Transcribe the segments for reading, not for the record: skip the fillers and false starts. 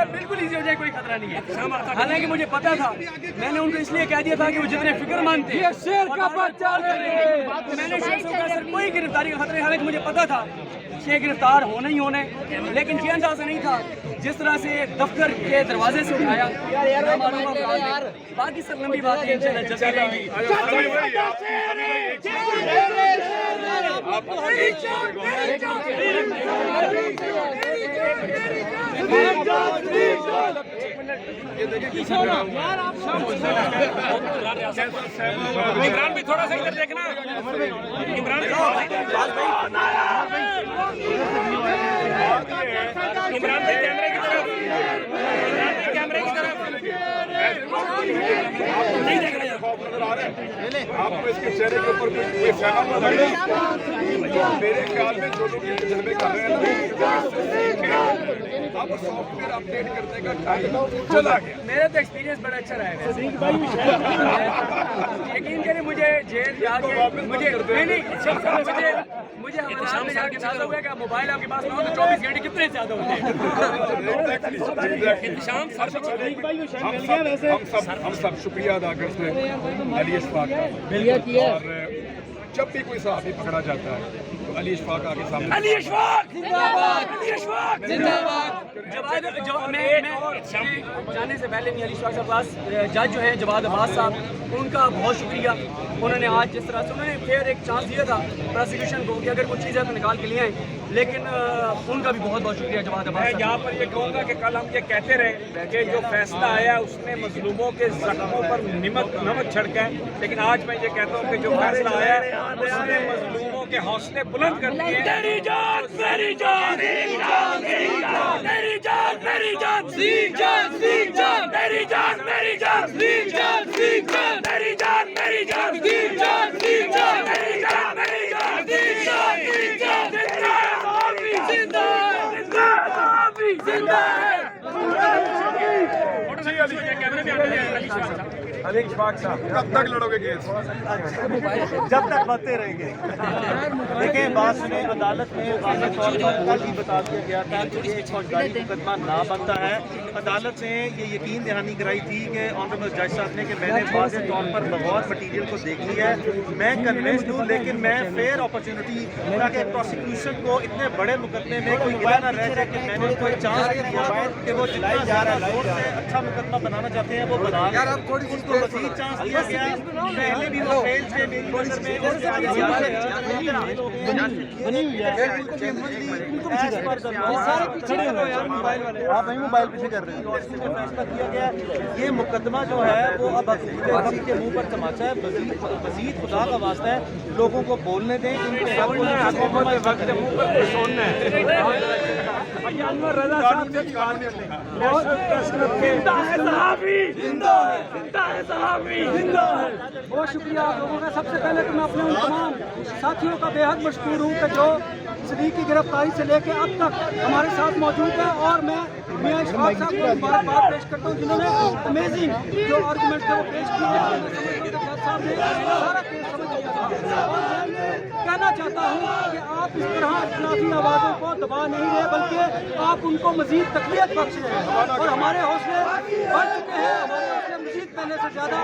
بالکل ایزی ہو جائے، کوئی خطرہ نہیں ہے. حالانکہ مجھے پتا تھا، میں نے ان کو اس لیے کہہ دیا تھا کہ وہ جتنے فکر مند تھے میں نے کوئی گرفتاری کا خطرہ نہیں. حالانکہ مجھے پتا تھا شیخ گرفتار ہونا ہی ہونا ہے، لیکن یہ اندازہ نہیں تھا جس طرح سے دفتر کے دروازے سے اٹھایا. باقی سب لمبی باتیں انشاءاللہ چلتی رہیں گی. عمران بھی تھوڑا سا ادھر دیکھنا. عمران بھائی کیمرے کی طرف، عمران بھائی کیمرے کی طرف نہیں دیکھ رہے. آپ کو اس کے چہرے کے اوپر کوئی پیغام نظر نہیں. میرے خیال میں جو لوگ یہ تجربے کر رہے ہیں اب سافٹ ویئر اپڈیٹ کرنے کا ٹائم چلا گیا. میرا تو ایکسپیرینس بڑا اچھا رہا ہے. یقین کریں مجھے جیل جا کے مجھے شام سے آگے اندازہ ہوا کہ موبائل آپ کے پاس نہ ہو تو 24 گھنٹے کتنے زیادہ ہوتے ہیں. ہم سب شکریہ ادا کرتے ہیں علی اشفاق کا. اور جب بھی کوئی صحافی پکڑا جاتا ہے تو علی اشفاق آگے سامنے. علی اشفاق زندہ باد، علی اشفاق زندہ باد. جانے سے پہلے علی اشفاق صاحب پاس جج جو ہیں جواد عباس صاحب، ان کا بہت شکریہ. انہوں نے آج جس طرح سے انہوں نے پھر ایک چانس دیا تھا پروسیکیوشن کو کہ اگر کوئی چیز ہے تو نکال کے لے آئیں، لیکن ان کا بھی بہت بہت شکریہ جواد عباس میں صاحب. یہاں پر یہ کہوں گا کہ کل ہم یہ کہتے رہے کہ جو فیصلہ آیا اس نے مظلوموں کے زخموں پر نمک چھڑکا ہے، لیکن آج میں یہ کہتا ہوں کہ جو فیصلہ آیا اس نے مظلوموں کے حوصلے بلند کر دیے. تیری جان میری جان، تیری جان میری جان، تیری جان میری جان، سیکھ جان سیکھ جان، تیری جان میری جان، سیکھ جان سیکھ جان، تیری جان میری جان، سیکھ جان سیکھ جان، تیری جان میری جان، سیکھ جان سیکھ جان. زندہ زندہ ہے. علی اشفاق صاحب کب تک لڑو گے کیس؟ جب تک بڑھتے رہیں گے. دیکھیں بات سنیں، عدالت میں واضح طور پر کل بھی بتا دیا گیا تھا کہ یہ ایک فوجداری مقدمہ نہ بنتا ہے. عدالت نے یہ یقین دہانی کرائی تھی کہ آنریبل جج صاحب نے کہ میں نے واضح طور پر بغور مٹیریل کو دیکھ لیا ہے، میں کنونسڈ ہوں، لیکن میں فیئر اپرچونٹی تاکہ پروسیکیوشن کو اتنے بڑے مقدمے میں کوئی یہ نہ رہ جائے کہ میں نے کوئی چانس دیا کہ وہ جتنا زیادہ زور سے اچھا مقدمہ بنانا چاہتے ہیں وہ بنا. को मजीद चांस दिया गया, पहले भी वो फेल थे मेरी नजर में, उसके बाद आप वही मोबाइल पीछे कर रहे हैं। फैसला किया गया ये मुकदमा जो है वो अब हकीकत के मुंह पर तमाचा है। मजीद खुदा का वास्ता है लोगों को बोलने दें, उनको बहुत शुक्रिया आप लोगों का। सबसे पहले तो मैं अपने उन तमाम साथियों का बेहद मशकूर हूँ कि जो सदीक की गिरफ्तारी से लेकर अब तक हमारे साथ मौजूद है, और मैं मियां इशफाक साहब को मुबारकबाद पेश करता हूँ जिन्होंने अमेजिंग जो आर्गूमेंट थे वो पेश किए हैं। जज साहब ने सारा केस समझ लिया था, और मैं कहना चाहता हूँ कि आप इस तरह इख्तिलाफी आवाज़ों को दबा नहीं रहे, बल्कि आप उनको मजीद तकवीत बख्श रहे हैं, और हमारे हौसले बढ़ चुके हैं, हमारे हौसले मजीद पहले से ज़्यादा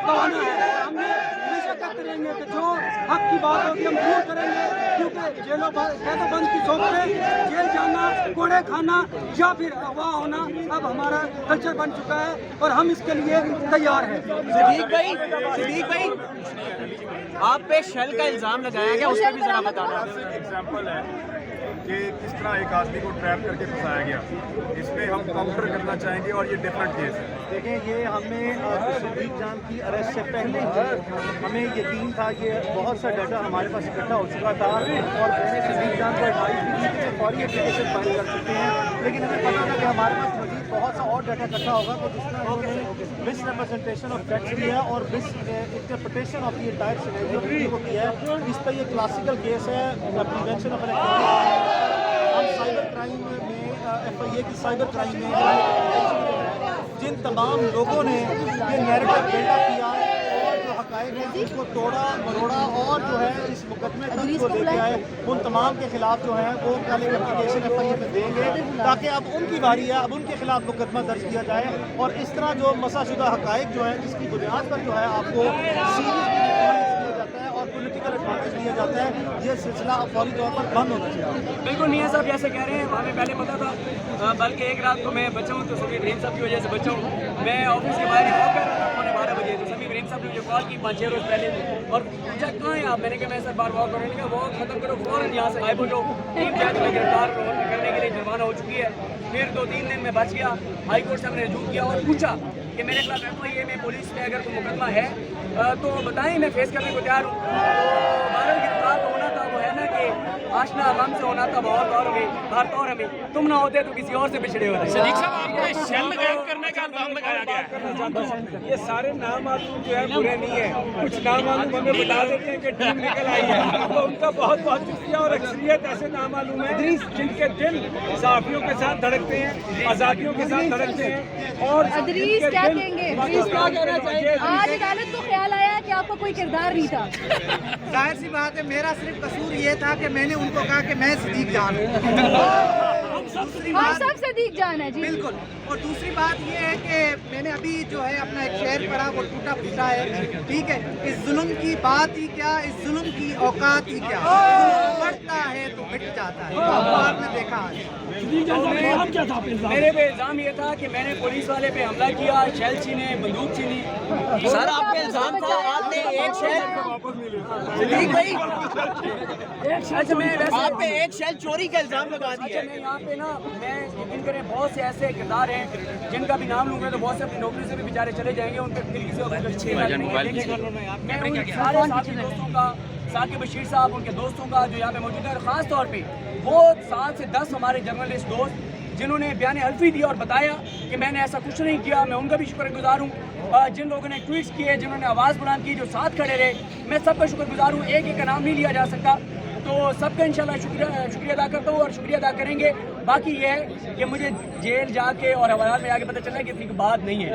गंवाना है। हमने हमेशा कहते रहेंगे कि जो हक की बात होगी हम जरूर करेंगे, क्योंकि जेलों कैदों बंद की सोच में जेल जाना, कोड़े खाना या फिर अगवा होना अब हमारा कल्चर बन चुका है, और हम इसके लिए तैयार हैं। सदीक भाई आप पे शेल का इल्जाम लगाया गया, उसका भी जरा बताना। एग्जाम्पल है कि किस तरह एक आदमी को ट्रैप करके फंसाया गया, इसमें हम काउंटर करना चाहेंगे, और ये डिफरेंट केस है। देखें ये हमें सदीक जान की अरेस्ट से पहले हमें यकीन था कि बहुत सा डाटा हमारे पास इकट्ठा हो चुका था, और मैंने सदीक जान को एडवाइस भी की कि फौरी एप्लीकेशन फाइल कर चुके हैं, लेकिन हमें पता था कि हमारे पास मजीद बहुत सा और डाटा इकट्ठा होगा। तो जिसमें उन्होंने मिस रिप्रेजेंटेशन ऑफ फैक्ट्स भी है और miss interpretation of the entire scenario को किया है। इस पर ये क्लासिकल केस है प्रिवेंशन ऑफ हम साइबर क्राइम में FIA की साइबर क्राइम में जिन तमाम लोगों ने ये नैरेटिव बिल्डअप किया और जो हक़ाइक़ हैं उनको तोड़ा मरोड़ा और जो है इस मुकदमे तक को लेके आए, उन तमाम के खिलाफ जो है वो कल एक एप्लीकेशन FIA में देंगे, ताकि अब उनकी बारी है, अब उनके खिलाफ मुकदमा दर्ज किया जाए, और इस तरह जो मसाशुदा हक़ाइक़ जो है जिसकी बुनियाद पर जो है आपको सीरियस जाता है और पॉलिटिकल एडवांटेज लिया जाता है, ये सिलसिला अब फौरी तौर पर बंद होना चाहिए। बिल्कुल नहीं है साहब जैसे कह रहे हैं, हमें पहले पता था, बल्कि एक रात को मैं बचा हूँ तो सभी ड्रीम साहब की वजह से बचा हूँ। मैं ऑफिस के बाहर वॉक कर रहा था 12:15 बजे, तो सभी ड्रीम साहब ने मुझे कॉल की 5-6 रोज पहले, और पूछा कहाँ हैं आप। मैंने कहा मैं सर बार वॉक कर रहा हूँ। वॉक खत्म करो, फौरन यहाँ से गायब हो जाओ। टीम जज में गिरफ्तार करने के लिए जुर्माना हो चुकी है। फिर 2-3 दिन में बच गया, हाई कोर्ट से हमने रजू किया और पूछा कि मेरे खिलाफ FIA में पुलिस में अगर कोई मुकदमा है तो बताएं, मैं फेस करने को तैयार हूँ। तो बहरहाल गिरफ्तार तो होना था, वो है ना कि आशना गम से होना था बहुत, और हमें तुम ना होते तो किसी और से पिछड़े होते। सदीक साहब आपने शेल गायब करने का इल्जाम लगाया गया है। ये सारे नामालूम जो है बुरे नहीं है, कुछ नामालूम हमें बता देते हैं कि टीम निकल आई है, तो उनका बहुत बहुत शुक्रिया। और अक्सरियत ऐसे नामालूम है जिनके दिल सहाफियों के साथ धड़कते हैं, आज़ादियों के साथ धड़कते हैं। और अदरीस क्या कहेंगे? आज अदालत को ख्याल आया कि आपका कोई किरदार नहीं था। जाहिर सी बात है मेरा सिर्फ कसूर ये था कि मैंने उनको कहा कि मैं सदीक जान हूँ। हम सब सदीक जान है जी। बिल्कुल। और दूसरी बात ये है कि मैंने अभी जो है अपना एक शेर पढ़ा, वो टूटा फूटा है, ठीक है। इस जुल्म की बात ही क्या, इस जुल्म की औकात ही क्या, बढ़ता है तो मिट जाता है, आपने देखा है। मेरे पे इल्जाम ये था कि मैंने पुलिस वाले पे हमला किया, शेल छीने, बंदूक छीनी। सर आप पे इल्जाम था आपने एक शेल सदीक भाई अच्छा मैं वैसे आप पे एक शेल चोरी का इल्जाम लगा दिया। मैं यहाँ पे ना, मैं यकीन करें बहुत से ऐसे किरदार हैं जिनका भी नाम लूँगा तो बहुत से अपनी नौकरी से भी बेचारे चले जाएंगे, उनके दिल किसी और मैं उन सारे साथी दोस्तों का, साकिब बशीर साहब उनके दोस्तों का जो यहाँ पे मौजूद है, और ख़ास तौर पे वो 7 से 10 हमारे जर्नलिस्ट दोस्त जिन्होंने बयान हल्फी दिया और बताया कि मैंने ऐसा कुछ नहीं किया, मैं उनका भी शुक्रगुजार हूँ। जिन लोगों ने ट्वीट्स किए, जिन्होंने आवाज़ बुलंद की, जो साथ खड़े रहे, मैं सबका शुक्रगुजार हूँ। एक का नाम नहीं लिया जा सकता, तो सबका इंशाल्लाह शुक्रिया अदा करता हूँ और शुक्रिया अदा करेंगे। बाकी ये है कि मुझे जेल जाके और हवालात में जाके पता चला कि इतनी बात नहीं है।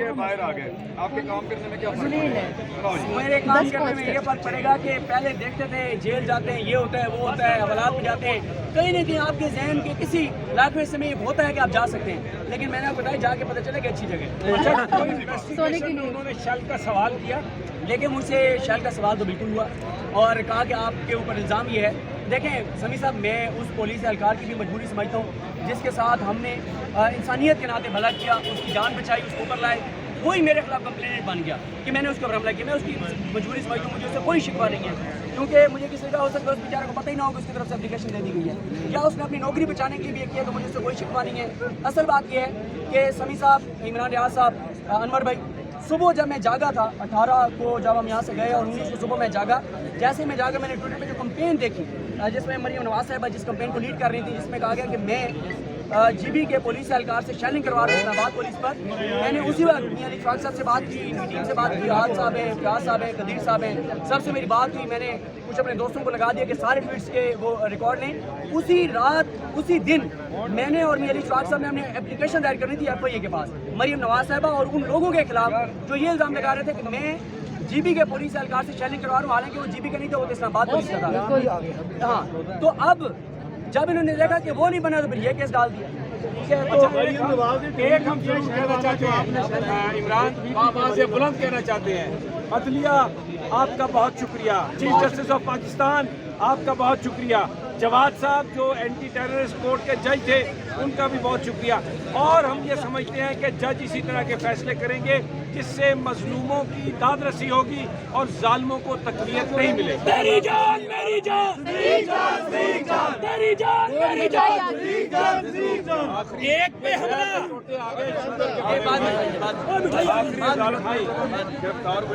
बाहर आ गए, आपके काम करने में क्या फर्क मेरे काम करने में ये फर्क पड़ेगा कि पहले देखते थे जेल जाते हैं, ये होता है, वो होता है, हवालात में जाते हैं, कहीं ना कहीं आपके जहन के किसी इलाके से में होता है कि आप जा सकते हैं, लेकिन मैंने आपको बताया जाके पता चला कि अच्छी जगह। उन्होंने शेल का सवाल किया, लेकिन मुझसे शेल का सवाल तो बिल्कुल हुआ और कहा कि आपके ऊपर इल्ज़ाम ये है دیکھیں سمیع صاحب، میں اس پولیس اہلکار کی بھی مجبوری سمجھتا ہوں جس کے ساتھ ہم نے انسانیت کے ناطے بھلا کیا، اس کی جان بچائی، اس کو اوپر لائے، وہی میرے خلاف کمپلینٹ بن گیا کہ میں نے اس کے اوپر حملہ کیا. میں اس کی مجبوری سمجھتا ہوں، مجھے اس سے کوئی شکوہ نہیں ہے، کیونکہ مجھے کسی کا ہو سکتا ہے اس بیچارے کو پتہ ہی نہ ہو کہ اس کی طرف سے اپلیکیشن دے دی گئی ہے یا اس نے اپنی نوکری بچانے کے لیے کیا، تو مجھے اس سے کوئی شکوہ نہیں ہے. اصل بات یہ ہے کہ سمیع صاحب، عمران ریاض صاحب، انور بھائی، صبح جب میں جاگا تھا 18 کو جب ہم یہاں سے گئے اور 19 کو صبح میں جاگا، جیسے میں جاگا میں نے ٹویٹر پہ جو کمپین دیکھی جس میں مریم نواز صاحبہ جس کمپین کو لیڈ کر رہی تھی، جس میں کہا گیا کہ میں جی بی کے پولیس اہلکار سے شیلنگ کروا رہا ہوں اسلام آباد پولیس پر، میں نے اسی وقت میاں علی اشفاق صاحب سے بات کی، ان کی ٹیم سے بات کی، راحت صاحب ہیں، فیاض صاحب ہیں، قدیر صاحب ہیں، سب سے میری بات ہوئی. میں نے کچھ اپنے دوستوں کو لگا دیا کہ سارے ٹویٹس کے وہ ریکارڈ لیں. اسی رات اسی دن میں نے اور میاں علی اشفاق صاحب نے ہم نے اپلیکیشن دائر کرنی تھی ایف آئی اے کے پاس مریم نواز صاحبہ اور ان لوگوں کے خلاف جو یہ الزام لگا رہے تھے کہ میں جی بی کے پولیس اہلکار سے شیلنگ کروا رہا ہوں، حالانکہ وہ جی بی کا نہیں تھا، وہ تو اسلام آباد پولیس کا تھا. ہاں، تو اب جب انہوں نے دیکھا کہ وہ نہیں بنا تو پھر یہ کیس ڈال دیا. ایک ہم ضرور کہنا چاہتے ہیں، عمران آواز سے بلند کہنا چاہتے ہیں، عدلیہ آپ کا بہت شکریہ، چیف جسٹس آف پاکستان آپ کا بہت شکریہ، جواد صاحب جو اینٹی ٹیررسٹ کورٹ کے جج تھے ان کا بھی بہت شکریہ. اور ہم یہ سمجھتے ہیں کہ جج اسی طرح کے فیصلے کریں گے جس سے مظلوموں کی داد رسی ہوگی اور ظالموں کو تقویت نہیں ملے گی. میری جان میری جان میری جان میری جان میری جان میری جان ایک پہ حملہ یہ بات